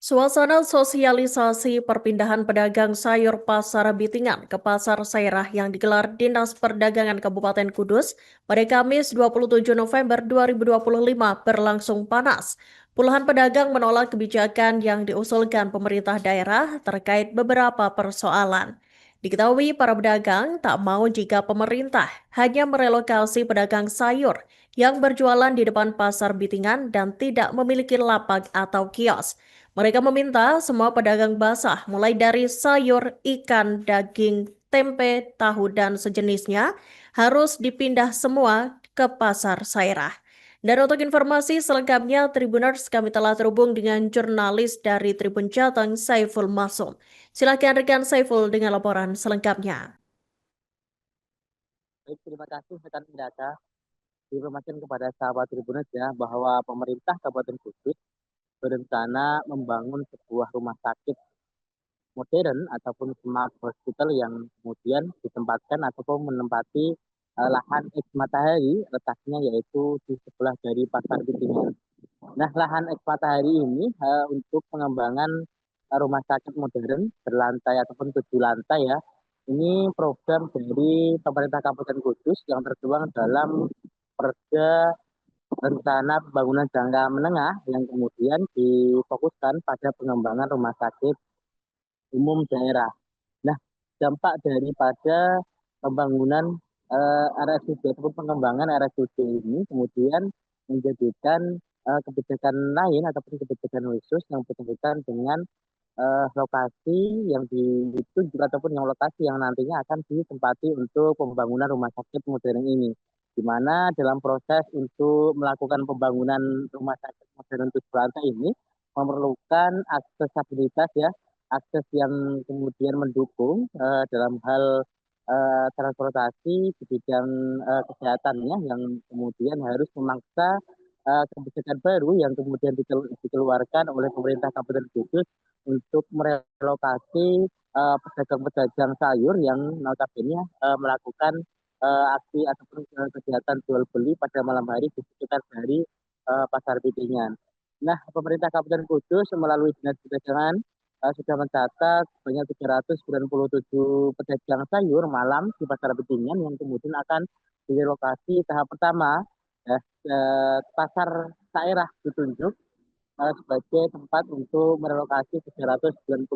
Suasana sosialisasi perpindahan pedagang sayur Pasar Bitingan ke Pasar Sairah yang digelar Dinas Perdagangan Kabupaten Kudus pada Kamis 27 November 2025 berlangsung panas. Puluhan pedagang menolak kebijakan yang diusulkan pemerintah daerah terkait beberapa persoalan. Diketahui para pedagang tak mau jika pemerintah hanya merelokasi pedagang sayur yang berjualan di depan Pasar Bitingan dan tidak memiliki lapak atau kios. Mereka meminta semua pedagang basah, mulai dari sayur, ikan, daging, tempe, tahu, dan sejenisnya, harus dipindah semua ke Pasar Sairah. Dan untuk informasi selengkapnya, Tribuners, kami telah terhubung dengan jurnalis dari Tribun Jateng, Saiful Masum. Silakan rekan Saiful dengan laporan selengkapnya. Baik, terima kasih rekan Indaka. Diinformasikan kepada sahabat Tribuners ya bahwa pemerintah Kabupaten Kudus berencana membangun sebuah rumah sakit modern ataupun smart hospital yang kemudian ditempatkan ataupun menempati lahan eks matahari letaknya yaitu di sebelah dari Pasar Bitingan. Nah, lahan eks matahari ini untuk pengembangan rumah sakit modern berlantai ataupun 7 lantai ya. Ini program dari pemerintah Kabupaten Kudus yang tertuang dalam Perda Rencana Pembangunan Jangka Menengah yang kemudian difokuskan pada pengembangan rumah sakit umum daerah. Nah, dampak daripada pembangunan RSUD ataupun pengembangan RSUD ini kemudian menjadikan kebijakan lain ataupun kebijakan khusus yang berkaitan dengan lokasi yang ditunjuk ataupun yang lokasi yang nantinya akan ditempati untuk pembangunan rumah sakit modern ini. Di mana dalam proses untuk melakukan pembangunan rumah sakit modern 7 lantai ini memerlukan aksesibilitas ya, akses yang kemudian mendukung dalam hal transportasi di bidang kesehatannya yang kemudian harus memaksa kebijakan baru yang kemudian dikeluarkan oleh pemerintah Kabupaten Kudus untuk merelokasi pedagang-pedagang sayur yang notabene melakukan aksi ataupun kegiatan jual beli pada malam hari di sekitar dari Pasar Bitingan. Nah, pemerintah Kabupaten Kudus melalui Dinas Perdagangan sudah mencatat sebanyak 397 pedagang sayur malam di Pasar Bitingan yang kemudian akan direlokasi tahap pertama ya, Pasar Sairah ditunjuk sebagai tempat untuk merelokasi 397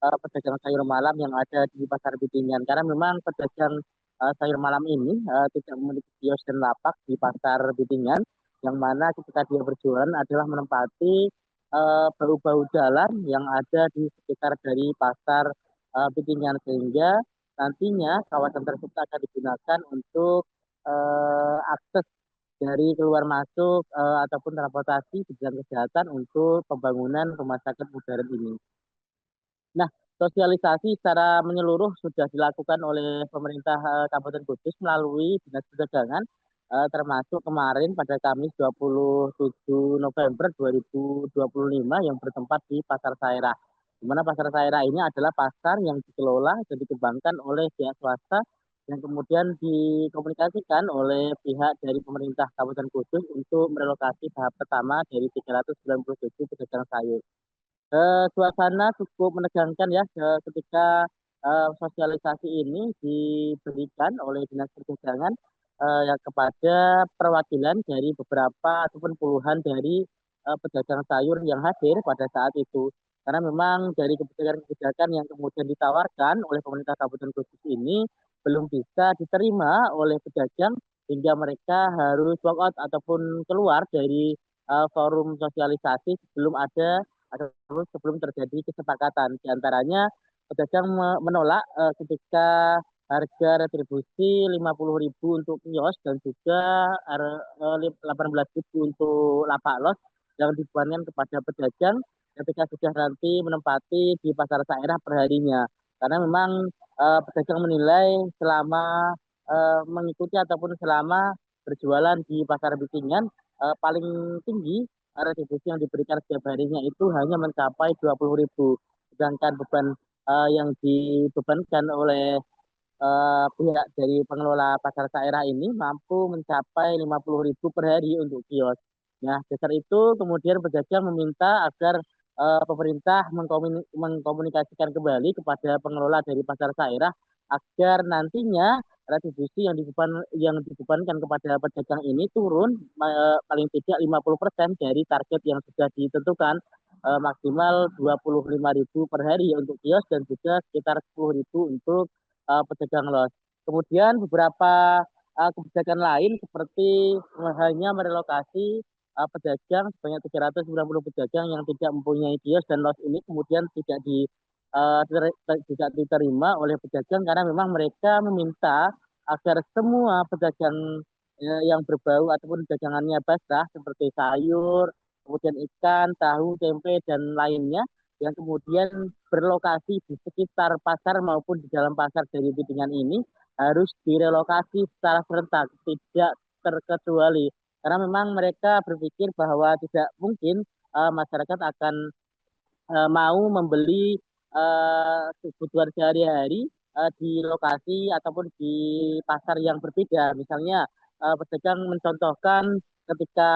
pedagang sayur malam yang ada di Pasar Bitingan. Karena memang pedagang sayur malam ini tidak memiliki kios dan lapak di Pasar Bitingan, yang mana ketika dia berjualan adalah menempati bau-bau jalan yang ada di sekitar dari Pasar Bitingan, sehingga nantinya kawasan tersebut akan digunakan untuk akses dari keluar masuk ataupun transportasi di bidang kesehatan untuk pembangunan rumah sakit modern ini. Nah, sosialisasi secara menyeluruh sudah dilakukan oleh pemerintah Kabupaten Kudus melalui Dinas Perdagangan termasuk kemarin pada Kamis 27 November 2025 yang bertempat di Pasar Sairah. Di mana Pasar Sairah ini adalah pasar yang dikelola dan dikembangkan oleh pihak swasta yang kemudian dikomunikasikan oleh pihak dari pemerintah Kabupaten Kudus untuk merelokasi tahap pertama dari 397 pedagang sayur. Suasana cukup menegangkan ya ketika sosialisasi ini diberikan oleh Dinas Perdagangan ya, kepada perwakilan dari beberapa ataupun puluhan dari pedagang sayur yang hadir pada saat itu. Karena memang dari kebijakan-kebijakan yang kemudian ditawarkan oleh pemerintah Kabupaten Kudus ini belum bisa diterima oleh pedagang hingga mereka harus walk out ataupun keluar dari forum sosialisasi sebelum ada atau sebelum terjadi kesepakatan. Di antaranya pedagang menolak ketika harga retribusi 50.000 untuk kios dan juga 18.000 untuk lapak los yang dibebankan kepada pedagang ketika sudah nanti menempati di pasar daerah perharinya. Karena memang pedagang menilai selama mengikuti ataupun selama berjualan di pasar bikingan paling tinggi retribusi yang diberikan setiap harinya itu hanya mencapai 20.000. Sedangkan beban yang dibebankan oleh pihak dari pengelola pasar daerah ini mampu mencapai 50.000 per hari untuk kios. Nah, dasar itu kemudian pedagang meminta agar pemerintah mengkomunikasikan kembali kepada pengelola dari pasar Sairah agar nantinya retribusi yang dibebankan kepada pedagang ini turun paling tidak 50% dari target yang sudah ditentukan, maksimal 25.000 per hari untuk kios dan juga sekitar 10.000 untuk pedagang los. Kemudian beberapa kebijakan lain seperti hanya merelokasi pedagang sebanyak 390 pedagang yang tidak mempunyai kios dan los ini kemudian tidak diterima oleh pedagang karena memang mereka meminta agar semua pedagang yang berbau ataupun dagangannya basah seperti sayur, kemudian ikan, tahu, tempe dan lainnya yang kemudian berlokasi di sekitar pasar maupun di dalam pasar dari Bidingan ini harus direlokasi secara serentak, tidak terkecuali karena memang mereka berpikir bahwa tidak mungkin masyarakat akan mau membeli kebutuhan sehari-hari di lokasi ataupun di pasar yang berbeda. Misalnya pedagang mencontohkan ketika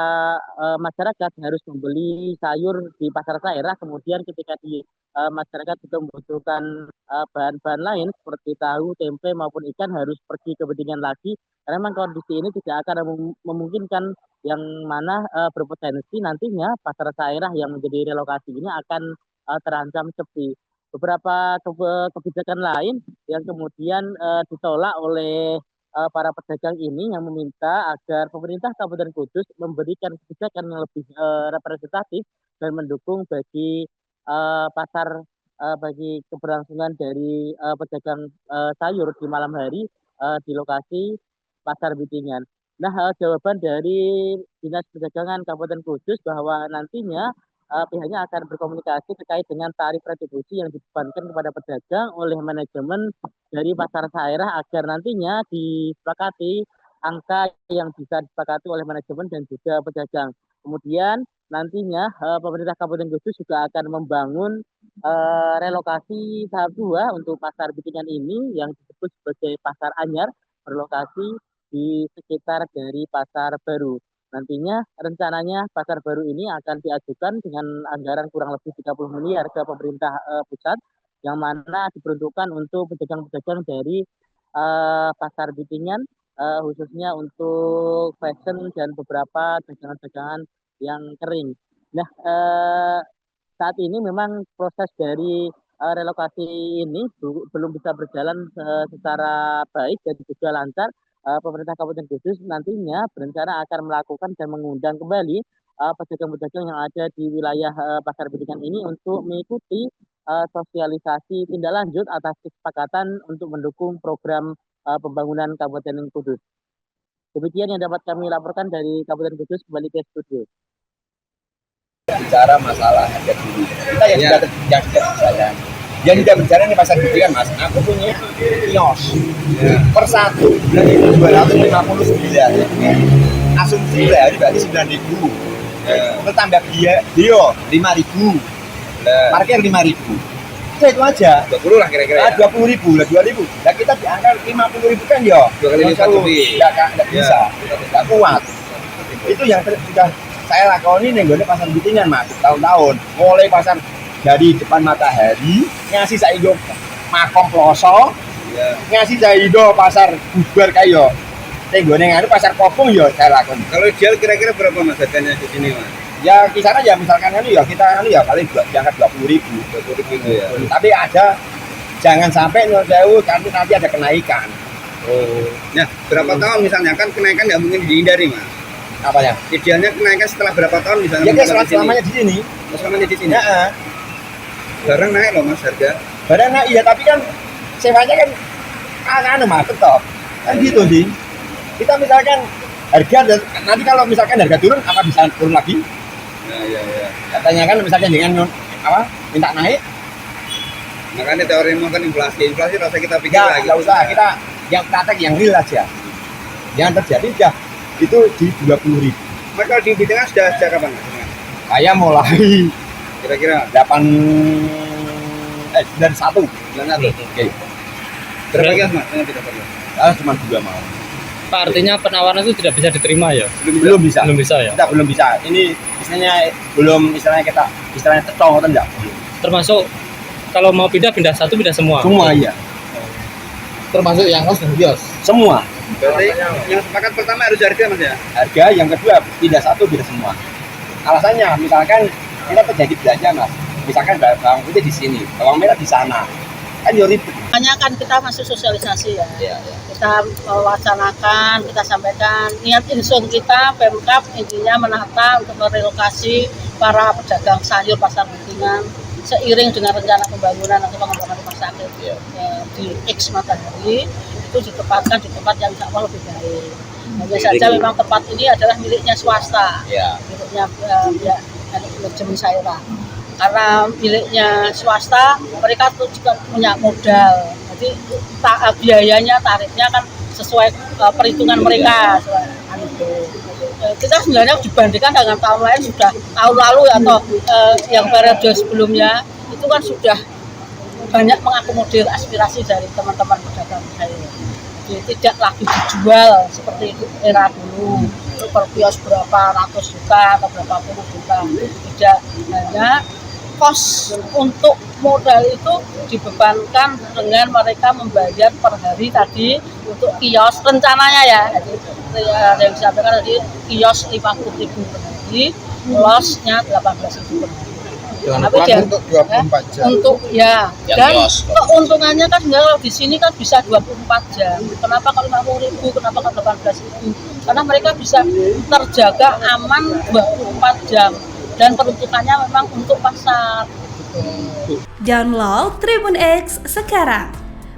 masyarakat harus membeli sayur di pasar daerah, kemudian ketika di masyarakat juga membutuhkan bahan-bahan lain seperti tahu, tempe maupun ikan harus pergi ke Bedingan lagi. Karena memang kondisi ini tidak akan memungkinkan yang mana berpotensi nantinya pasar daerah yang menjadi relokasi ini akan terancam sepi. Beberapa kebijakan lain yang kemudian ditolak oleh para pedagang ini yang meminta agar pemerintah Kabupaten Kudus memberikan kebijakan yang lebih representatif dan mendukung bagi pasar bagi keberlangsungan dari pedagang sayur di malam hari di lokasi pasar Bidingan. Nah, jawaban dari Dinas Perdagangan Kabupaten Kudus bahwa nantinya pihaknya akan berkomunikasi terkait dengan tarif retribusi yang dibebankan kepada pedagang oleh manajemen dari pasar daerah agar nantinya disepakati angka yang bisa disepakati oleh manajemen dan juga pedagang. Kemudian nantinya pemerintah Kabupaten Kudus juga akan membangun relokasi tahap 2 untuk pasar Bidingan ini yang disebut sebagai pasar anyar berlokasi di sekitar dari pasar baru. Nantinya rencananya pasar baru ini akan diajukan dengan anggaran kurang lebih 30 miliar ke pemerintah pusat yang mana diperuntukkan untuk pedagang-pedagang dari pasar Bidingan khususnya untuk fashion dan beberapa dagangan-dagangan yang kering. Nah, saat ini memang proses dari relokasi ini belum bisa berjalan secara baik dan juga lancar. Pemerintah Kabupaten Kudus nantinya berencana akan melakukan dan mengundang kembali pedagang-pedagang yang ada di wilayah Pasar Bidingan ini untuk mengikuti sosialisasi tindak lanjut atas kesepakatan untuk mendukung program pembangunan Kabupaten Kudus. Demikian yang dapat kami laporkan dari Kabupaten Kudus, kembali ke studio. Bicara masalah harga diri kita yang sudah berjalan, yang tidak berjalan di pasar Bidingan, Mas. Aku punya kios per satu bulan itu 259, asumsi per hari berarti 9.000, terus tambah dia 5.000, parkir 5.000, itu aja 20 lah kira-kira 20.000 lah, 2.000 nah kita di angka 50.000 kan ya 2 kali lipat lebih nggak bisa, nggak kuat. Itu yang sudah saya lakoni nih, gue pasar Bidingan, Mas, tahun-tahun mulai pasar dari depan Matahari ngasih saido Makom Ploso, ngasih saido pasar Bubar kayo tenggone nganu pasar Kopung ya saya lakoni. Kalau ideal kira-kira berapa Mas harganya di sini, Mas? Ya kisaran ya misalkan anu ya kita anu ya paling diangkat 20.000 itu ya. Tapi ada jangan sampai nyewu nanti ada kenaikan. Oh. Nah, berapa tahun misalnya kan kenaikan nggak mungkin dihindari, Mas. Apanya? Idealnya kenaikan setelah berapa tahun misalnya? Ya selamanya di sini. Selamanya di sini. Ya. Barang naik loh Mas harga. Barang naik iya, tapi kan sewanya kan anu Mas tetap. Kan gitu sih. Kita misalkan harga nanti kalau misalkan harga turun apa bisa turun lagi? Ya. Katanya kan misalkan dengan apa minta naik. Makanya teori kan inflasi rasa kita pikir Ya, lagi. nggak usah, kita yang praktek yang real aja. Yang terjadi sudah itu di 20.000. Mas kalau di Bidingan sudah sejak kapan? Saya mulai Kira-kira 91. bulan satu. Oke. Berapa kios Mas? Yang tidak perlu. Cuma 2 mau. Pak, artinya penawaran itu tidak bisa diterima ya? Belum bisa. Belum bisa ya? Kita belum bisa. Ini istilahnya kita cocok atau enggak? Termasuk kalau mau pindah satu, pindah semua? Semua iya. Termasuk yang kos dan kios. Semua. Berarti yang sepakat pertama harus harga Mas ya? Harga, yang kedua pindah satu, pindah semua. Alasannya misalkan kita terjadi belanja Mas. Misalkan bawang putih di sini, bawang merah di sana. Kan ya ribet. Hanya kan kita masih sosialisasi ya. Iya. Kita wacanakan, kita sampaikan niat insun kita, Pemkab intinya menata untuk merelokasi para pedagang sayur pasar Bitingan seiring dengan rencana pembangunan atau pengembangan rumah sakit di X Matahari itu ditempatkan di tempat yang insya Allah lebih baik. Hanya saja memang tempat ini adalah miliknya swasta, miliknya manajemen Sairah. Karena miliknya swasta, mereka tuh juga punya modal. Jadi biayanya, tarifnya kan sesuai perhitungan mereka. Kita sebenarnya dibandingkan dengan tahun lain sudah tahun lalu atau yang periode sebelumnya itu kan sudah banyak mengakomodir aspirasi dari teman-teman pedagang sayur. Jadi tidak lagi dijual seperti era dulu per kios berapa ratus juta atau berapa puluh juta. Tidak, hanya kos untuk modal itu dibebankan dengan mereka membayar per hari tadi untuk kios rencananya ya. Jadi yang disampaikan tadi kios 50.000 per hari, losnya 18.000 per hari. Dengan plan untuk 24 jam. Untuk dan keuntungannya kan sebenarnya di sini kan bisa 24 jam. Kenapa kalau 50.000, kenapa kalau 18.000? Karena mereka bisa terjaga aman 24 jam. Dan peruntukannya memang untuk pasar. Download Tribun X sekarang,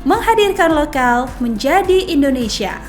menghadirkan lokal menjadi Indonesia.